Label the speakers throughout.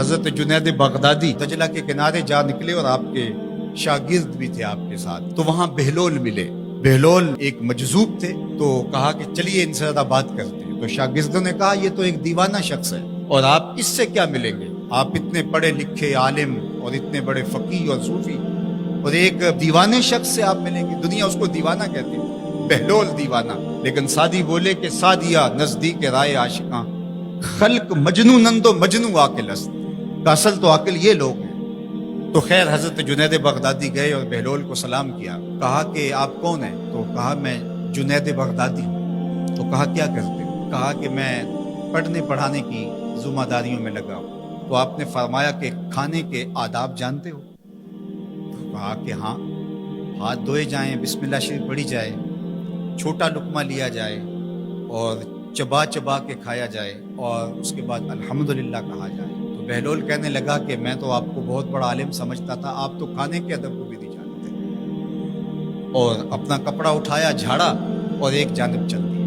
Speaker 1: حضرت جنید بغدادی دجلہ کے کنارے جا نکلے اور آپ کے شاگرد بھی تھے آپ کے ساتھ، تو وہاں بہلول ملے۔ بہلول ایک مجذوب تھے، تو کہا کہ چلیے ان سے زیادہ بات کرتے ہیں۔ تو شاگردوں نے کہا یہ تو ایک دیوانہ شخص ہے اور آپ اس سے کیا ملیں گے؟ آپ اتنے پڑھے لکھے عالم اور اتنے بڑے فقیہ اور صوفی، اور ایک دیوانے شخص سے آپ ملیں گے؟ دنیا اس کو دیوانہ کہتی ہے، بہلول دیوانہ۔ لیکن سعدی بولے کہ سعدیہ نزدیک رائے عاشقاں، خلق مجنونند و مجنو عاقل است، کا اصل تو عاقل یہ لوگ ہیں۔ تو خیر حضرت جنید بغدادی گئے اور بہلول کو سلام کیا، کہا کہ آپ کون ہیں؟ تو کہا میں جنید بغدادی ہوں۔ تو کہا کیا کرتے ہو؟ کہا کہ میں پڑھنے پڑھانے کی ذمہ داریوں میں لگا ہوں۔ تو آپ نے فرمایا کہ کھانے کے آداب جانتے ہو؟ تو کہا کہ ہاں، ہاتھ دھوئے جائیں، بسم اللہ شریف پڑھی جائے، چھوٹا لقمہ لیا جائے اور چبا چبا کے کھایا جائے، اور اس کے بعد الحمدللہ کہا جائے۔ تو بہلول کہنے لگا کہ میں تو آپ کو بہت بڑا عالم سمجھتا تھا، آپ تو کھانے کے ادب کو بھی نہیں جانتے۔ اور اپنا کپڑا اٹھایا، جھاڑا اور ایک جانب چل دیا۔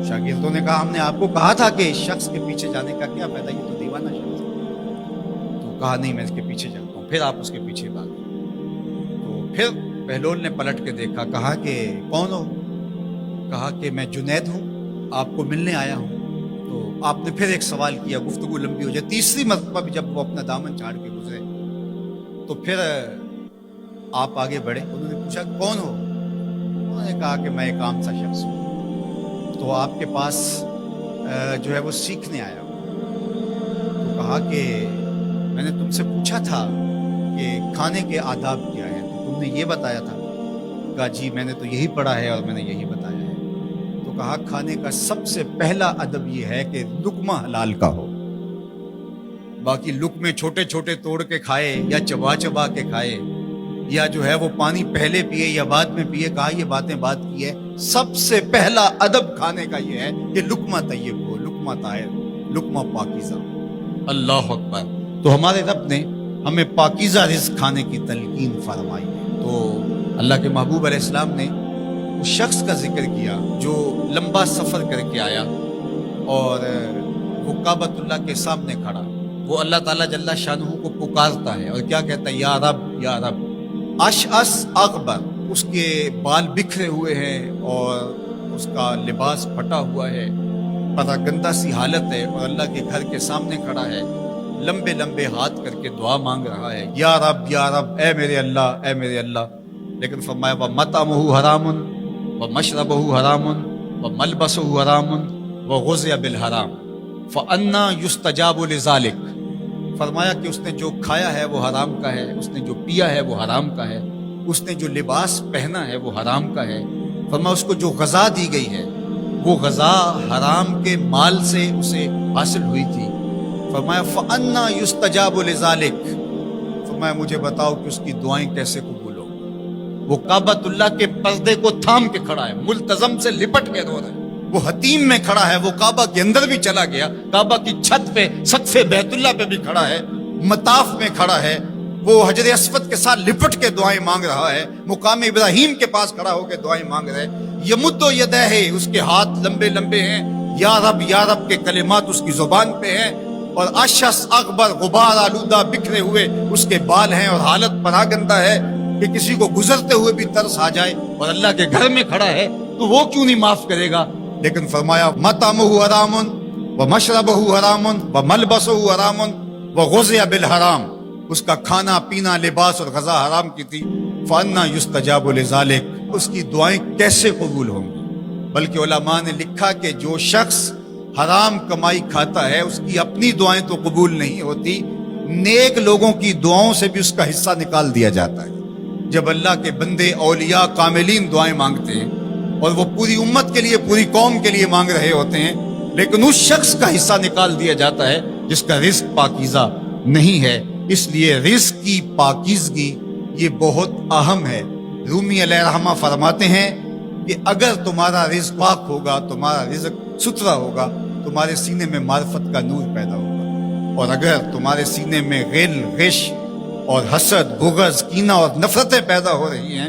Speaker 1: شاگردوں نے کہا ہم نے آپ کو کہا تھا کہ اس شخص کے پیچھے جانے کا کیا فائدہ، یہ تو دیوانہ شخص ہے۔ تو کہا نہیں میں اس کے پیچھے جاتا ہوں۔ پھر آپ اس کے پیچھے بھاگے۔ تو پھر بہلول نے پلٹ کے دیکھا، کہا کہ کون ہو؟ کہا کہ میں جنید ہوں، آپ کو ملنے آیا ہوں۔ تو آپ نے پھر ایک سوال کیا، گفتگو لمبی ہو جائے۔ تیسری مرتبہ بھی جب وہ اپنا دامن چھاڑ کے گزرے تو پھر آپ آگے بڑھے۔ انہوں نے پوچھا کون ہو؟ انہوں نے کہا کہ میں ایک عام سا شخص ہوں، تو آپ کے پاس جو ہے وہ سیکھنے آیا ہوں۔ تو کہا کہ میں نے تم سے پوچھا تھا کہ کھانے کے آداب کیا ہے، تو تم نے یہ بتایا تھا۔ کہا جی میں نے تو یہی پڑھا ہے اور میں نے یہی بتایا ہے۔ تو کہا کھانے کا سب سے پہلا ادب یہ ہے کہ لقمہ حلال کا ہو، باقی لقمے چھوٹے چھوٹے توڑ کے کھائے یا چبا چبا کے کھائے، یا جو ہے وہ پانی پہلے پیے یا بعد میں پیے، کہا یہ باتیں بات کی ہے۔ سب سے پہلا ادب کھانے کا یہ ہے کہ لقمہ طیب ہو، لقمہ طاہر، لقمہ پاکیزہ۔ اللہ اکبر۔ تو ہمارے رب نے ہمیں پاکیزہ رزق کھانے کی تلقین فرمائی ہے۔ تو اللہ کے محبوب علیہ السلام نے اس شخص کا ذکر کیا جو لمبا سفر کر کے آیا اور وہ کعبۃ اللہ کے سامنے کھڑا، وہ اللہ تعالیٰ جل شانہ کو پکارتا ہے اور کیا کہتا ہے؟ یا رب یا رب۔ اشعث اغبر، اس کے بال بکھرے ہوئے ہیں اور اس کا لباس پھٹا ہوا ہے، پراگندہ سی حالت ہے، اور اللہ کے گھر کے سامنے کھڑا ہے، لمبے لمبے ہاتھ کر کے دعا مانگ رہا ہے، یا رب اے میرے اللہ اے میرے اللہ۔ لیکن فرمایا وَمَطْعَمُهُ حَرَامٌ وَمَشْرَبُهُ حَرَامٌ وَمَلْبَسُهُ حَرَامٌ وَغُذِّيَ بِالْحَرَامِ فَأَنَّىٰ يُسْتَجَابُ لِذَٰلِكَ۔ فرمایا کہ اس نے جو کھایا ہے وہ حرام کا ہے، اس نے جو پیا ہے وہ حرام کا ہے، اس نے جو لباس پہنا ہے وہ حرام کا ہے۔ فرمایا اس کو جو غذا دی گئی ہے وہ غذا حرام کے مال سے اسے حاصل ہوئی تھی۔ فرمایا فَأَنَّىٰ يُسْتَجَابُ لِذَٰلِكَ۔ فرمایا مجھے بتاؤ کہ اس کی دعائیں کیسے قبول ہوں۔ وہ کعبۃ اللہ کے پردے کو تھام کے کھڑا ہے، ملتزم سے لپٹ کے رو رہا ہے، وہ حتیم میں کھڑا ہے، وہ کعبہ کے اندر بھی چلا گیا، کعبہ کی چھت پہ سقف بیت اللہ پہ بھی کھڑا ہے، مطاف میں کھڑا ہے، وہ حجر اسود کے ساتھ لپٹ کے دعائیں مانگ رہا ہے، مقام ابراہیم کے پاس کھڑا ہو کے دعائیں مانگ رہا ہے۔ یمد یدہ ہے، اس کے ہاتھ لمبے لمبے ہیں، یا رب کے کلمات اس کی زبان پہ ہیں، اور اشعث اغبر، غبار آلودہ بکھرے ہوئے اس کے بال ہیں، اور حالت پراگندہ ہے کہ کسی کو گزرتے ہوئے بھی ترس آ جائے، اور اللہ کے گھر میں کھڑا ہے تو وہ کیوں نہیں معاف کرے گا؟ لیکن فرمایا مطعمہ حرام ومشربہ حرام وملبسہ حرام وغذی بالحرام، اس کا کھانا پینا لباس اور غذا حرام کی تھی۔ فأنیٰ یستجاب لذالک، اس کی دعائیں کیسے قبول ہوں گی؟ بلکہ علماء نے لکھا کہ جو شخص حرام کمائی کھاتا ہے اس کی اپنی دعائیں تو قبول نہیں ہوتی، نیک لوگوں کی دعاؤں سے بھی اس کا حصہ نکال دیا جاتا ہے۔ جب اللہ کے بندے اولیاء کاملین دعائیں مانگتے ہیں اور وہ پوری امت کے لیے، پوری قوم کے لیے مانگ رہے ہوتے ہیں، لیکن اس شخص کا حصہ نکال دیا جاتا ہے جس کا رزق پاکیزہ نہیں ہے۔ اس لیے رزق کی پاکیزگی یہ بہت اہم ہے۔ رومی علیہ الرحمہ فرماتے ہیں کہ اگر تمہارا رزق پاک ہوگا، تمہارا رزق ستھرا ہوگا، تمہارے سینے میں معرفت کا نور پیدا ہوگا، اور اگر تمہارے سینے میں غل، غش اور حسد، بغض، کینہ اور نفرتیں پیدا ہو رہی ہیں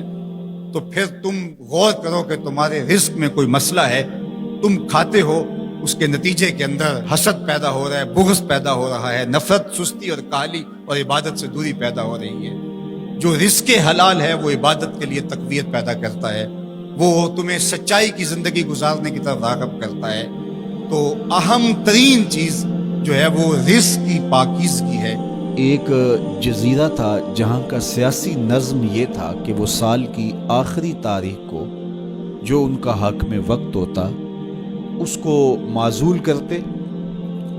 Speaker 1: تو پھر تم غور کرو کہ تمہارے رزق میں کوئی مسئلہ ہے۔ تم کھاتے ہو، اس کے نتیجے کے اندر حسد پیدا ہو رہا ہے، بغض پیدا ہو رہا ہے، نفرت، سستی اور کاہلی اور عبادت سے دوری پیدا ہو رہی ہے۔ جو رزق حلال ہے وہ عبادت کے لیے تقویت پیدا کرتا ہے، وہ تمہیں سچائی کی زندگی گزارنے کی طرف راغب کرتا ہے۔ تو اہم ترین چیز جو ہے وہ رزق کی پاکیزگی ہے۔
Speaker 2: ایک جزیرہ تھا جہاں کا سیاسی نظم یہ تھا کہ وہ سال کی آخری تاریخ کو جو ان کا حاکم وقت ہوتا اس کو معزول کرتے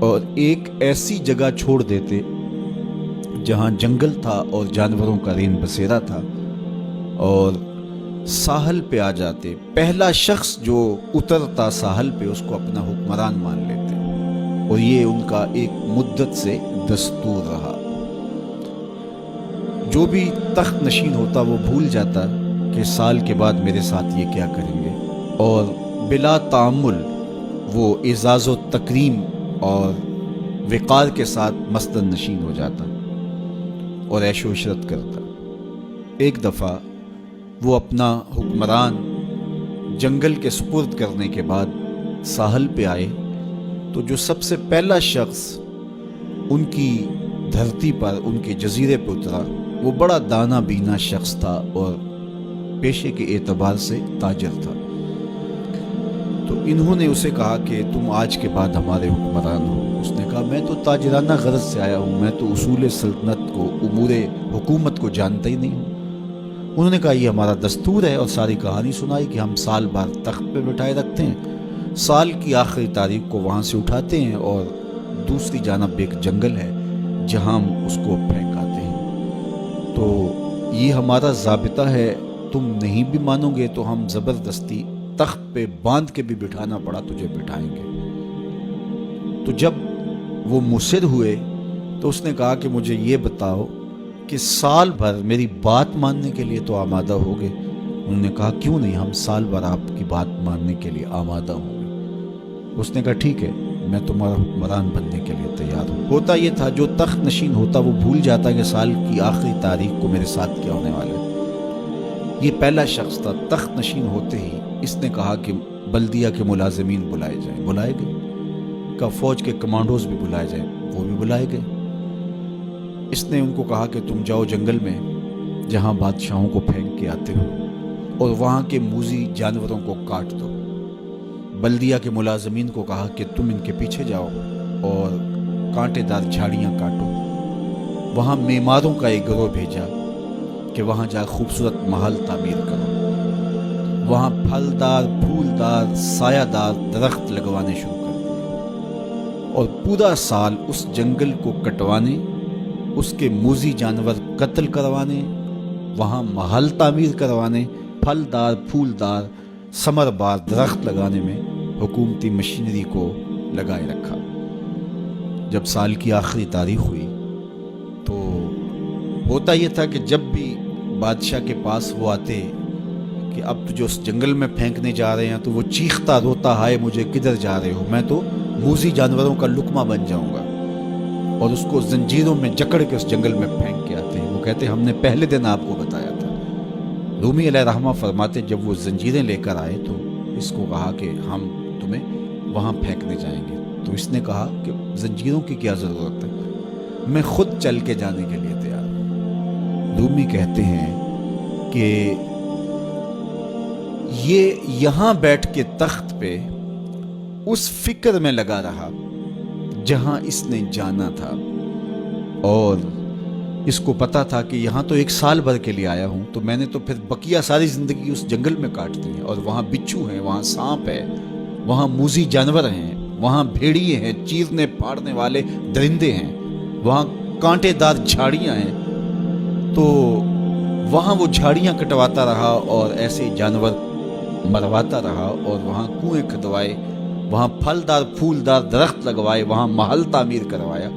Speaker 2: اور ایک ایسی جگہ چھوڑ دیتے جہاں جنگل تھا اور جانوروں کا رین بسیرا تھا، اور ساحل پہ آ جاتے۔ پہلا شخص جو اترتا ساحل پہ اس کو اپنا حکمران مان لیتے، اور یہ ان کا ایک مدت سے دستور رہا۔ جو بھی تخت نشین ہوتا وہ بھول جاتا کہ سال کے بعد میرے ساتھ یہ کیا کریں گے، اور بلا تعامل وہ اعزاز و تکریم اور وقار کے ساتھ مسند نشین ہو جاتا اور عیش و عشرت کرتا۔ ایک دفعہ وہ اپنا حکمران جنگل کے سپرد کرنے کے بعد ساحل پہ آئے تو جو سب سے پہلا شخص ان کی دھرتی پر، ان کے جزیرے پہ اترا، وہ بڑا دانا بینا شخص تھا اور پیشے کے اعتبار سے تاجر تھا۔ تو انہوں نے اسے کہا کہ تم آج کے بعد ہمارے حکمران ہو۔ اس نے کہا میں تو تاجرانہ غرض سے آیا ہوں، میں تو اصول سلطنت کو، امور حکومت کو جانتا ہی نہیں ہوں۔ انہوں نے کہا یہ ہمارا دستور ہے، اور ساری کہانی سنائی کہ ہم سال بھر تخت پہ بٹھائے رکھتے ہیں، سال کی آخری تاریخ کو وہاں سے اٹھاتے ہیں اور دوسری جانب ایک جنگل ہے جہاں ہم اس کو پھینکاتے ہیں۔ تو یہ ہمارا ضابطہ ہے، تم نہیں بھی مانو گے تو ہم زبردستی تخت پہ باندھ کے بھی بٹھانا پڑا تجھے بٹھائیں گے۔ تو جب وہ مصر ہوئے تو اس نے کہا کہ مجھے یہ بتاؤ کہ سال بھر میری بات ماننے کے لیے تو آمادہ ہو گئے؟ انہوں نے کہا کیوں نہیں، ہم سال بھر آپ کی بات ماننے کے لیے آمادہ ہوں گے۔ اس نے کہا ٹھیک ہے، میں تمہارا حکمران بننے کے لیے تیار ہوں۔ ہوتا یہ تھا جو تخت نشین ہوتا وہ بھول جاتا کہ سال کی آخری تاریخ کو میرے ساتھ کیا ہونے والا ہے۔ یہ پہلا شخص تھا۔ تخت نشین ہوتے ہی اس نے کہا کہ بلدیہ کے ملازمین بلائے جائیں، بلائے گئے۔ کا فوج کے کمانڈوز بھی بلائے جائیں، وہ بھی بلائے گئے۔ اس نے ان کو کہا کہ تم جاؤ جنگل میں جہاں بادشاہوں کو پھینک کے آتے ہو اور وہاں کے موذی جانوروں کو کاٹ دو۔ بلدیہ کے ملازمین کو کہا کہ تم ان کے پیچھے جاؤ اور کانٹے دار جھاڑیاں کاٹو۔ وہاں معماروں کا ایک گروہ بھیجا کہ وہاں جا خوبصورت محل تعمیر کرو، وہاں پھلدار، پھولدار، سایہ دار درخت لگوانے شروع کر دیے، اور پورا سال اس جنگل کو کٹوانے، اس کے موذی جانور قتل کروانے، وہاں محل تعمیر کروانے، پھلدار، پھولدار، ثمر بار درخت لگانے میں حکومتی مشینری کو لگائے رکھا۔ جب سال کی آخری تاریخ ہوئی تو ہوتا یہ تھا کہ جب بھی بادشاہ کے پاس وہ آتے کہ اب تو جو اس جنگل میں پھینکنے جا رہے ہیں، تو وہ چیختا روتا، ہائے مجھے کدھر جا رہے ہو، میں تو موذی جانوروں کا لقمہ بن جاؤں گا، اور اس کو زنجیروں میں جکڑ کے اس جنگل میں پھینک کے آتے ہیں۔ وہ کہتے ہم نے پہلے دن آپ کو بتایا تھا۔ رومی علیہ رحمہ فرماتے جب وہ زنجیریں لے کر آئے تو اس کو کہا کہ ہم تمہیں وہاں پھینکنے جائیں گے، تو اس نے کہا کہ زنجیروں کی کیا ضرورت ہے، میں خود چل کے جانے کے لیے تیار ہوں۔ رومی کہتے ہیں کہ یہ یہاں بیٹھ کے تخت پہ اس فکر میں لگا رہا جہاں اس نے جانا تھا، اور اس کو پتا تھا کہ یہاں تو ایک سال بھر کے لیے آیا ہوں، تو میں نے تو پھر بقیہ ساری زندگی اس جنگل میں کاٹ دی ہے، اور وہاں بچھو ہیں، وہاں سانپ ہے، وہاں موذی جانور ہیں، وہاں بھیڑیے ہیں، چیرنے پھاڑنے والے درندے ہیں، وہاں کانٹے دار جھاڑیاں ہیں۔ تو وہاں وہ جھاڑیاں کٹواتا رہا اور ایسے جانور مرواتا رہا، اور وہاں کنویں کھدوائے، وہاں پھلدار پھولدار درخت لگوائے، وہاں محل تعمیر کروایا۔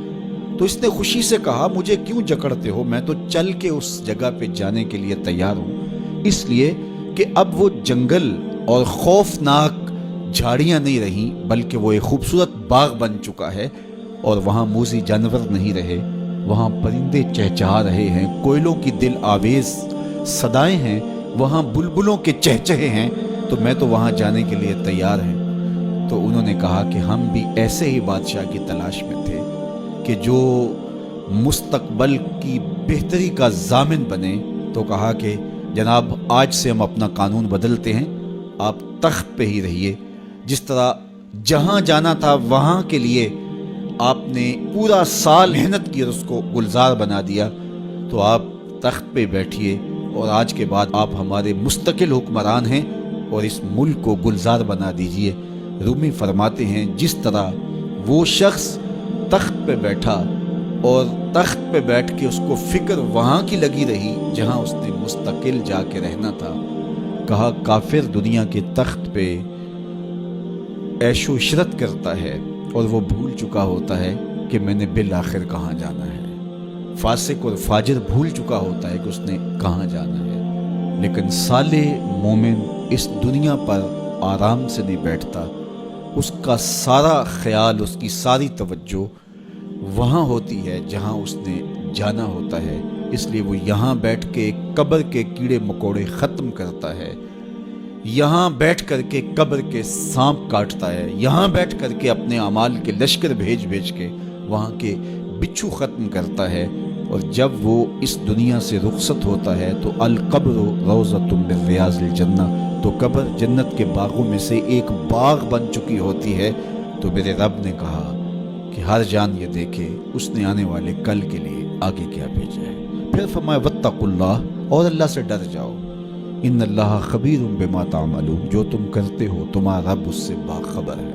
Speaker 2: تو اس نے خوشی سے کہا مجھے کیوں جکڑتے ہو، میں تو چل کے اس جگہ پہ جانے کے لیے تیار ہوں، اس لیے کہ اب وہ جنگل اور خوفناک جھاڑیاں نہیں رہیں، بلکہ وہ ایک خوبصورت باغ بن چکا ہے، اور وہاں موذی جانور نہیں رہے، وہاں پرندے چہچہا رہے ہیں، کوئلوں کی دل آویز صدائیں ہیں، وہاں بلبلوں کے چہچہے ہیں، تو میں تو وہاں جانے کے لیے تیار ہیں۔ تو انہوں نے کہا کہ ہم بھی ایسے ہی بادشاہ کی تلاش میں تھے کہ جو مستقبل کی بہتری کا ضامن بنے. تو کہا کہ جناب آج سے ہم اپنا قانون بدلتے ہیں, آپ تخت پہ ہی رہیے. جس طرح جہاں جانا تھا وہاں کے لیے آپ نے پورا سال محنت کی اور اس کو گلزار بنا دیا, تو آپ تخت پہ بیٹھیے اور آج کے بعد آپ ہمارے مستقل حکمران ہیں اور اس ملک کو گلزار بنا دیجئے. رومی فرماتے ہیں جس طرح وہ شخص تخت پہ بیٹھا اور تخت پہ بیٹھ کے اس کو فکر وہاں کی لگی رہی جہاں اس نے مستقل جا کے رہنا تھا. کہا کافر دنیا کے تخت پہ عیش و عشرت کرتا ہے اور وہ بھول چکا ہوتا ہے کہ میں نے بالآخر کہاں جانا ہے. فاسق اور فاجر بھول چکا ہوتا ہے کہ اس نے کہاں جانا ہے. لیکن صالح مومن اس دنیا پر آرام سے نہیں بیٹھتا, اس کا سارا خیال, اس کی ساری توجہ وہاں ہوتی ہے جہاں اس نے جانا ہوتا ہے. اس لیے وہ یہاں بیٹھ کے قبر کے کیڑے مکوڑے ختم کرتا ہے, یہاں بیٹھ کر کے قبر کے سانپ کاٹتا ہے, یہاں بیٹھ کر کے اپنے اعمال کے لشکر بھیج کے وہاں کے بچھو ختم کرتا ہے. اور جب وہ اس دنیا سے رخصت ہوتا ہے تو القبر روضۃ من ریاض الجنہ, تو قبر جنت کے باغوں میں سے ایک باغ بن چکی ہوتی ہے. تو میرے رب نے کہا کہ ہر جان یہ دیکھے اس نے آنے والے کل کے لیے آگے کیا بھیجا ہے. پھر فرمایا واتقوا اللہ, اور اللہ سے ڈر جاؤ. ان اللہ خبیر بما تعملون, جو تم کرتے ہو تمہارا رب اس سے باخبر ہے.